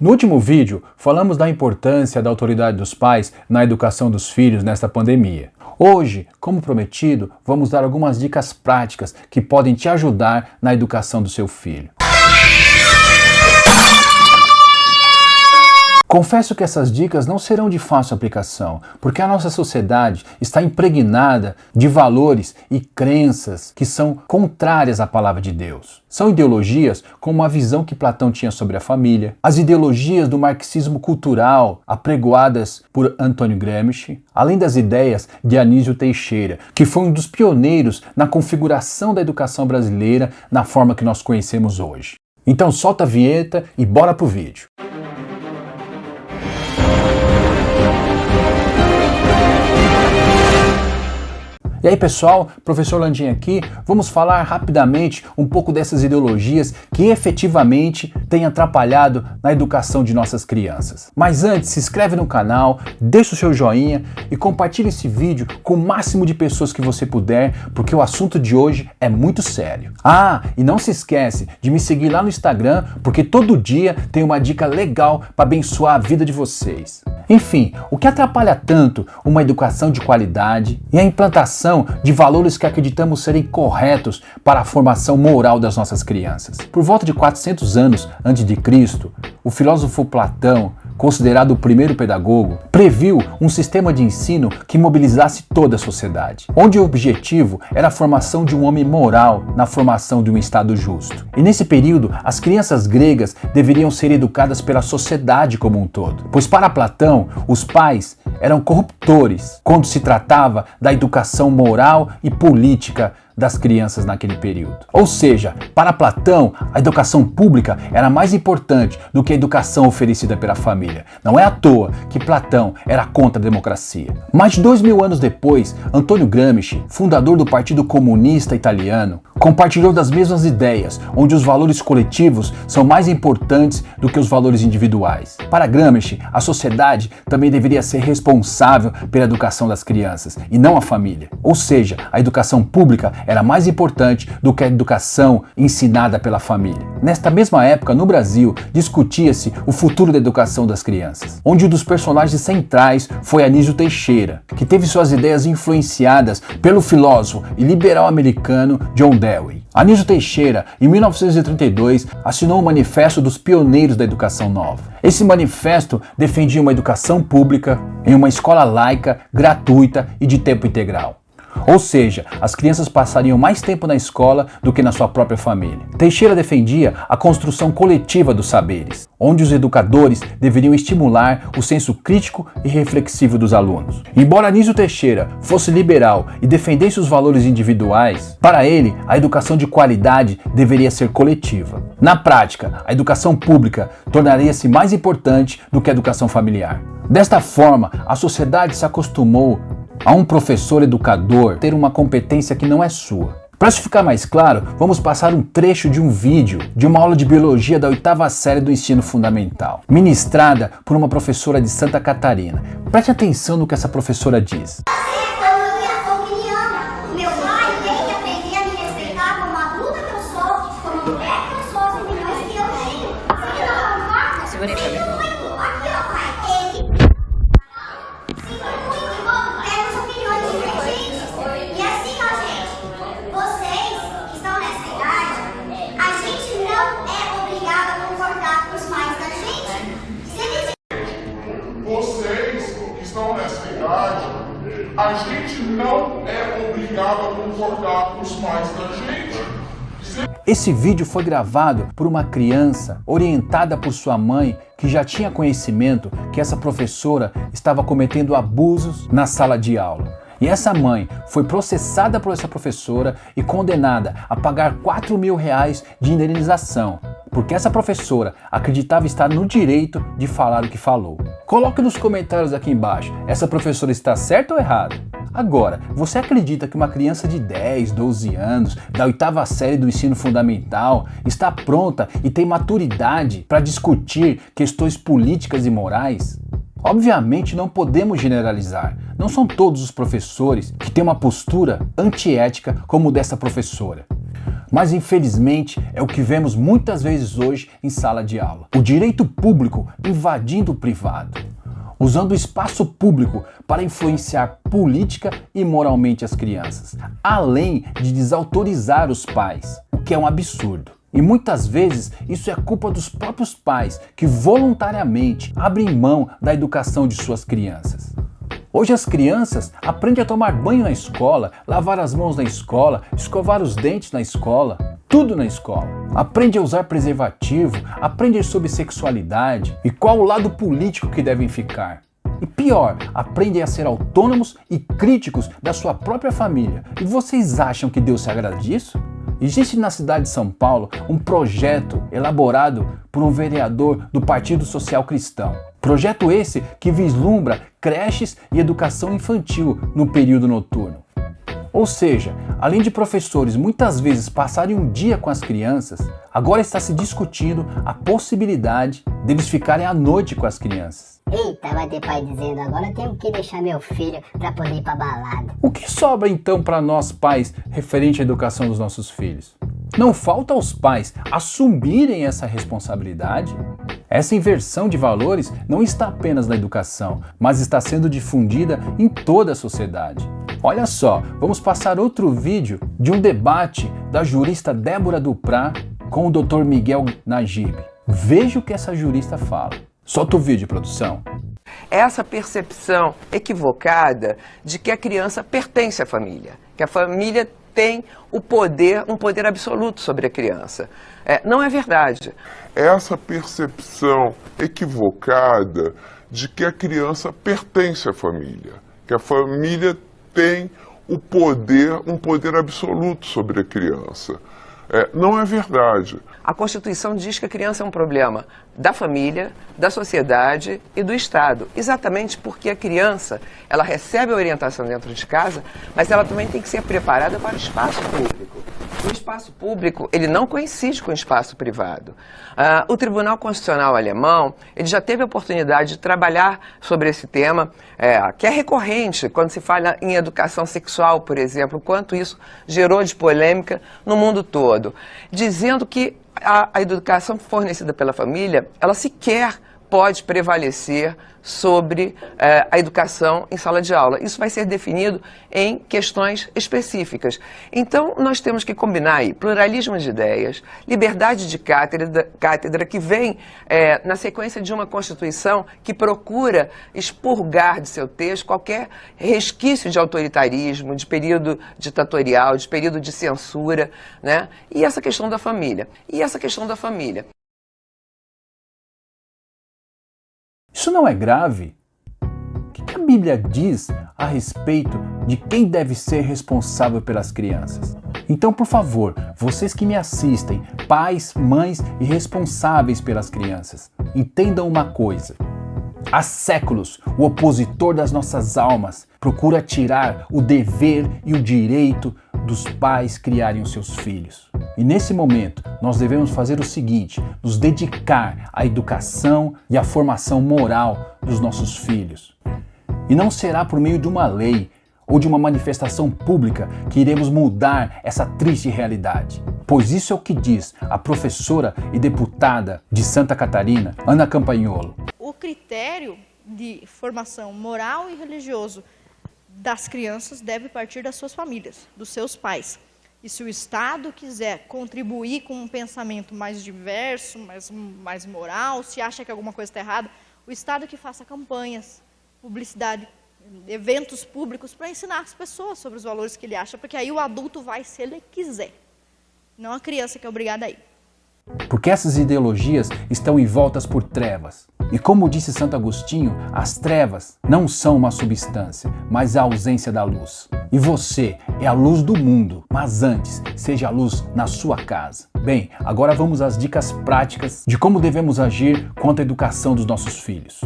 No último vídeo, falamos da importância da autoridade dos pais na educação dos filhos nesta pandemia. Hoje, como prometido, vamos dar algumas dicas práticas que podem te ajudar na educação do seu filho. Confesso que essas dicas não serão de fácil aplicação, porque a nossa sociedade está impregnada de valores e crenças que são contrárias à palavra de Deus. São ideologias como a visão que Platão tinha sobre a família, as ideologias do marxismo cultural apregoadas por Antônio Gramsci, além das ideias de Anísio Teixeira, que foi um dos pioneiros na configuração da educação brasileira na forma que nós conhecemos hoje. Então solta a vinheta e bora pro vídeo. E aí pessoal, professor Landim aqui, vamos falar rapidamente um pouco dessas ideologias que efetivamente têm atrapalhado na educação de nossas crianças. Mas antes, se inscreve no canal, deixa o seu joinha e compartilhe esse vídeo com o máximo de pessoas que você puder, porque o assunto de hoje é muito sério. Ah, e não se esquece de me seguir lá no Instagram, porque todo dia tem uma dica legal para abençoar a vida de vocês. Enfim, o que atrapalha tanto uma educação de qualidade e a implantação de valores que acreditamos serem corretos para a formação moral das nossas crianças. Por volta de 400 anos antes de Cristo, o filósofo Platão, considerado o primeiro pedagogo, previu um sistema de ensino que mobilizasse toda a sociedade, onde o objetivo era a formação de um homem moral na formação de um Estado justo. E nesse período, as crianças gregas deveriam ser educadas pela sociedade como um todo, pois para Platão, os pais eram corruptores quando se tratava da educação moral e política das crianças naquele período. Ou seja, para Platão, a educação pública era mais importante do que a educação oferecida pela família. Não é à toa que Platão era contra a democracia. Mais de 2000 anos depois, Antônio Gramsci, fundador do Partido Comunista Italiano, compartilhou das mesmas ideias, onde os valores coletivos são mais importantes do que os valores individuais. Para Gramsci, a sociedade também deveria ser responsável pela educação das crianças, e não a família. Ou seja, a educação pública era mais importante do que a educação ensinada pela família. Nesta mesma época, no Brasil, discutia-se o futuro da educação das crianças, onde um dos personagens centrais foi Anísio Teixeira, que teve suas ideias influenciadas pelo filósofo e liberal americano John Dewey. Anísio Teixeira, em 1932, assinou o Manifesto dos Pioneiros da Educação Nova. Esse manifesto defendia uma educação pública em uma escola laica, gratuita e de tempo integral. Ou seja, as crianças passariam mais tempo na escola do que na sua própria família. Teixeira defendia a construção coletiva dos saberes, onde os educadores deveriam estimular o senso crítico e reflexivo dos alunos. Embora Anísio Teixeira fosse liberal e defendesse os valores individuais, para ele, a educação de qualidade deveria ser coletiva. Na prática, a educação pública tornaria-se mais importante do que a educação familiar. Desta forma, a sociedade se acostumou a um professor educador ter uma competência que não é sua. Para isso ficar mais claro, vamos passar um trecho de um vídeo de uma aula de biologia da 8ª série do ensino fundamental, ministrada por uma professora de Santa Catarina. Preste atenção no que essa professora diz. A gente não é obrigado a concordar com os pais da gente. Esse vídeo foi gravado por uma criança orientada por sua mãe que já tinha conhecimento que essa professora estava cometendo abusos na sala de aula. E essa mãe foi processada por essa professora e condenada a pagar R$4.000 de indenização, porque essa professora acreditava estar no direito de falar o que falou. Coloque nos comentários aqui embaixo, essa professora está certa ou errada? Agora, você acredita que uma criança de 10, 12 anos, da 8ª série do ensino fundamental, está pronta e tem maturidade para discutir questões políticas e morais? Obviamente não podemos generalizar. Não são todos os professores que têm uma postura antiética como o dessa professora. Mas infelizmente é o que vemos muitas vezes hoje em sala de aula. O direito público invadindo o privado, usando o espaço público para influenciar política e moralmente as crianças, além de desautorizar os pais, o que é um absurdo. E muitas vezes isso é culpa dos próprios pais que voluntariamente abrem mão da educação de suas crianças. Hoje as crianças aprendem a tomar banho na escola, lavar as mãos na escola, escovar os dentes na escola, tudo na escola. Aprendem a usar preservativo, aprendem sobre sexualidade e qual o lado político que devem ficar. E pior, aprendem a ser autônomos e críticos da sua própria família. E vocês acham que Deus se agrada disso? Existe na cidade de São Paulo um projeto elaborado por um vereador do Partido Social Cristão. Projeto esse que vislumbra creches e educação infantil no período noturno. Ou seja, além de professores muitas vezes passarem um dia com as crianças, agora está se discutindo a possibilidade deles ficarem à noite com as crianças. Eita, vai ter pai dizendo, agora tenho que deixar meu filho para poder ir pra balada. O que sobra então para nós pais referente à educação dos nossos filhos? Não falta aos pais assumirem essa responsabilidade? Essa inversão de valores não está apenas na educação, mas está sendo difundida em toda a sociedade. Olha só, vamos passar outro vídeo de um debate da jurista Débora Duprá com o Dr. Miguel Najib. Veja o que essa jurista fala. Solta o vídeo, produção. Essa percepção equivocada de que a criança pertence à família, que a família tem um poder absoluto sobre a criança. Não é verdade. Essa percepção equivocada de que a criança pertence à família, que a família tem um poder absoluto sobre a criança. Não é verdade. A Constituição diz que a criança é um problema da família, da sociedade e do Estado. Exatamente porque a criança, ela recebe a orientação dentro de casa, mas ela também tem que ser preparada para o espaço público. O espaço público, ele não coincide com o espaço privado. O Tribunal Constitucional alemão, ele já teve a oportunidade de trabalhar sobre esse tema, que é recorrente quando se fala em educação sexual, por exemplo, quanto isso gerou de polêmica no mundo todo, dizendo que a educação fornecida pela família, ela sequer pode prevalecer sobre a educação em sala de aula. Isso vai ser definido em questões específicas. Então, nós temos que combinar aí pluralismo de ideias, liberdade de cátedra que vem na sequência de uma Constituição que procura expurgar de seu texto qualquer resquício de autoritarismo, de período ditatorial, de período de censura, né? E essa questão da família. Isso não é grave? O que a Bíblia diz a respeito de quem deve ser responsável pelas crianças? Então, por favor, vocês que me assistem, pais, mães e responsáveis pelas crianças, entendam uma coisa. Há séculos, o opositor das nossas almas procura tirar o dever e o direito dos pais criarem os seus filhos. E nesse momento, nós devemos fazer o seguinte, nos dedicar à educação e à formação moral dos nossos filhos. E não será por meio de uma lei ou de uma manifestação pública que iremos mudar essa triste realidade. Pois isso é o que diz a professora e deputada de Santa Catarina, Ana Campagnolo. O critério de formação moral e religioso das crianças deve partir das suas famílias, dos seus pais. E se o Estado quiser contribuir com um pensamento mais diverso, mais moral, se acha que alguma coisa está errada, o Estado que faça campanhas, publicidade, eventos públicos para ensinar as pessoas sobre os valores que ele acha, porque aí o adulto vai se ele quiser, não a criança que é obrigada a ir. Porque essas ideologias estão envoltas por trevas. E como disse Santo Agostinho, as trevas não são uma substância, mas a ausência da luz. E você é a luz do mundo, mas antes, seja a luz na sua casa. Bem, agora vamos às dicas práticas de como devemos agir quanto à educação dos nossos filhos.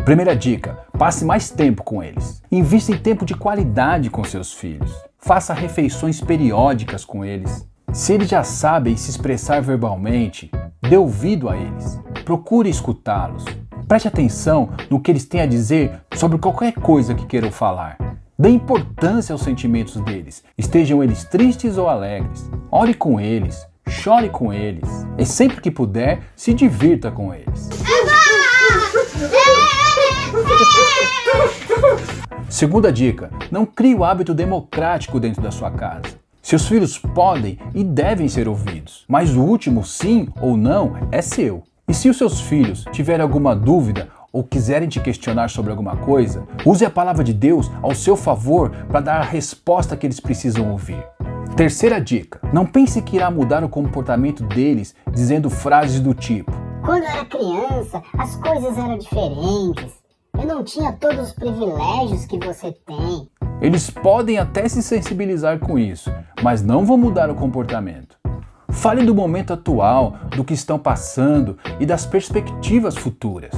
Primeira dica, passe mais tempo com eles. Invista em tempo de qualidade com seus filhos. Faça refeições periódicas com eles. Se eles já sabem se expressar verbalmente, dê ouvido a eles. Procure escutá-los. Preste atenção no que eles têm a dizer sobre qualquer coisa que queiram falar. Dê importância aos sentimentos deles, estejam eles tristes ou alegres. Ore com eles, chore com eles e sempre que puder, se divirta com eles. Segunda dica, não crie o hábito democrático dentro da sua casa. Seus filhos podem e devem ser ouvidos, mas o último sim ou não é seu. E se os seus filhos tiverem alguma dúvida ou quiserem te questionar sobre alguma coisa, use a palavra de Deus ao seu favor para dar a resposta que eles precisam ouvir. Terceira dica, não pense que irá mudar o comportamento deles dizendo frases do tipo: quando eu era criança, as coisas eram diferentes. Eu não tinha todos os privilégios que você tem. Eles podem até se sensibilizar com isso, mas não vão mudar o comportamento. Fale do momento atual, do que estão passando e das perspectivas futuras,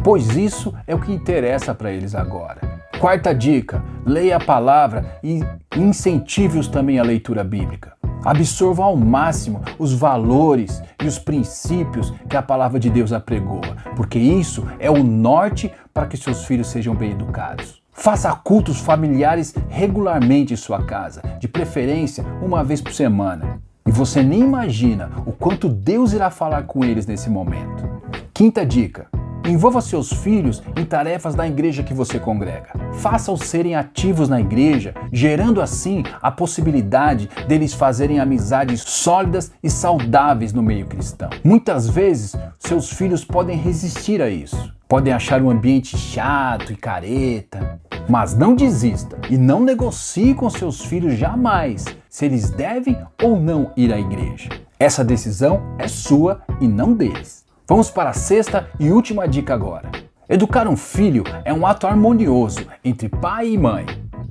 pois isso é o que interessa para eles agora. Quarta dica, leia a palavra e incentive-os também à leitura bíblica. Absorva ao máximo os valores e os princípios que a palavra de Deus apregoa, porque isso é o norte para que seus filhos sejam bem educados. Faça cultos familiares regularmente em sua casa, de preferência uma vez por semana. E você nem imagina o quanto Deus irá falar com eles nesse momento. Quinta dica, envolva seus filhos em tarefas da igreja que você congrega. Faça-os serem ativos na igreja, gerando assim a possibilidade deles fazerem amizades sólidas e saudáveis no meio cristão. Muitas vezes, seus filhos podem resistir a isso. Podem achar o ambiente chato e careta. Mas não desista e não negocie com seus filhos jamais se eles devem ou não ir à igreja. Essa decisão é sua e não deles. Vamos para a sexta e última dica agora. Educar um filho é um ato harmonioso entre pai e mãe,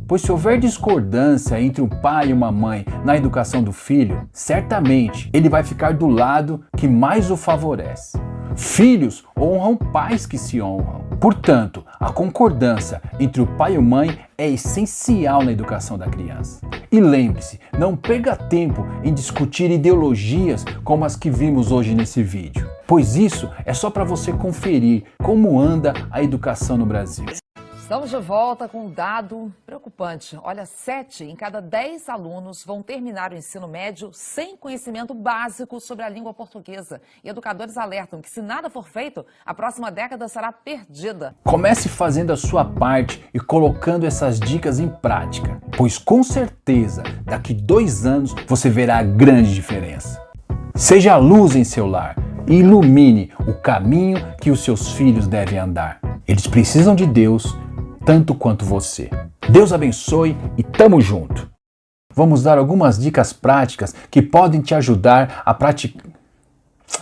pois se houver discordância entre um pai e uma mãe na educação do filho, certamente ele vai ficar do lado que mais o favorece. Filhos honram pais que se honram. Portanto, a concordância entre o pai e a mãe é essencial na educação da criança. E lembre-se, não perca tempo em discutir ideologias como as que vimos hoje nesse vídeo, pois isso é só para você conferir como anda a educação no Brasil. Estamos de volta com um dado preocupante. Olha, 7 em cada 10 alunos vão terminar o ensino médio sem conhecimento básico sobre a língua portuguesa. E educadores alertam que se nada for feito, a próxima década será perdida. Comece fazendo a sua parte e colocando essas dicas em prática, pois com certeza, daqui 2 anos, você verá a grande diferença. Seja a luz em seu lar e ilumine o caminho que os seus filhos devem andar. Eles precisam de Deus tanto quanto você. Deus abençoe e tamo junto! Vamos dar algumas dicas práticas que podem te ajudar a praticar...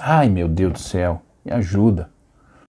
Ai, meu Deus do céu, me ajuda!